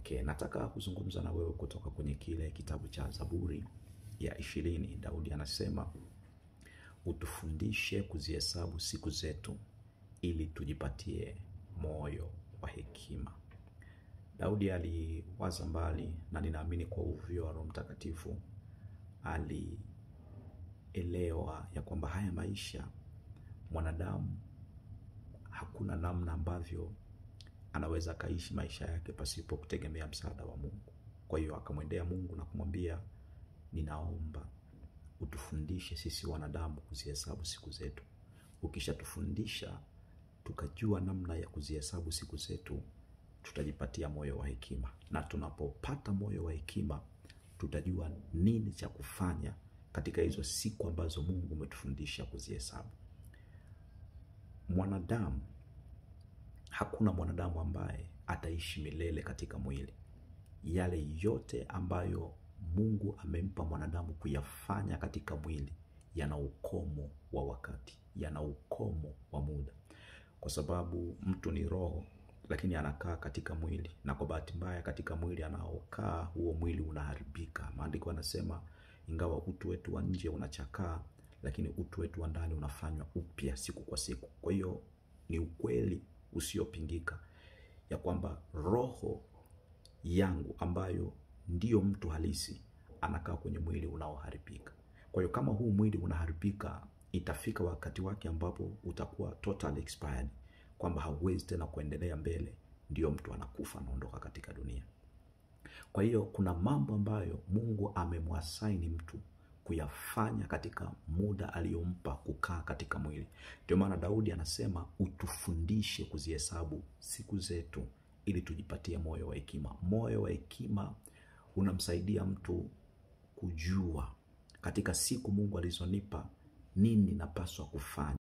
Okay, nataka kuzungumza na wewe kutoka kwenye kile kitabu cha Zaburi ya 20. Daudi anasema, utufundishe kuzihesabu siku zetu ili tujipatie moyo wa hekima. Daudi aliwaza mbali, na ninaamini kwa uvuvio wa Roho Mtakatifu alielewa ya kwamba haya maisha, mwanadamu hakuna namna ambavyo anaweza kaishi maisha yake pasipo kutegemea msaada wa Mungu. Kwa hiyo akamwendea Mungu na kumwambia, ninaomba utufundishe sisi wanadamu kuzihesabu siku zetu. Ukishatufundisha tukajua namna ya kuzihesabu siku zetu, tutajipatia moyo wa hekima. Na tunapopata moyo wa hekima, tutajua nini cha kufanya katika hizo siku ambazo Mungu umetufundisha kuzihesabu. Mwanadamu, hakuna mwanadamu ambaye ataishi milele katika mwili. Yale yote ambayo Mungu amempa mwanadamu kuyafanya katika mwili yana ukomo wa wakati, yana ukomo wa muda. Kwa sababu mtu ni roho, lakini anakaa katika mwili, na kwa bahati mbaya katika mwili anaokaa, huo mwili unaharibika. Maandiko yanasema, ingawa utu wetu wa nje unachakaa, lakini utu wetu wa ndani unafanywa upya siku kwa siku. Kwa hiyo ni ukweli usiopingika ya kwamba roho yangu ambayo ndiyo mtu halisi anakaa kwenye mwili unaoharibika. Kwa hiyo kama huu mwili unaharibika, itafika wakati wake ambapo utakuwa total expired, kwamba hauwezi tena kuendelea mbele, ndiyo mtu anakufa, anaondoka katika dunia. Kwa hiyo kuna mambo ambayo Mungu amemwasaini mtu kuyafanya katika muda aliyompa kukaa katika mwili. Ndio maana Daudi anasema, utufundishe kuzihesabu siku zetu ili tujipatie moyo wa hekima. Moyo wa hekima unamsaidia mtu kujua katika siku Mungu alizonipa nini napaswa kufanya.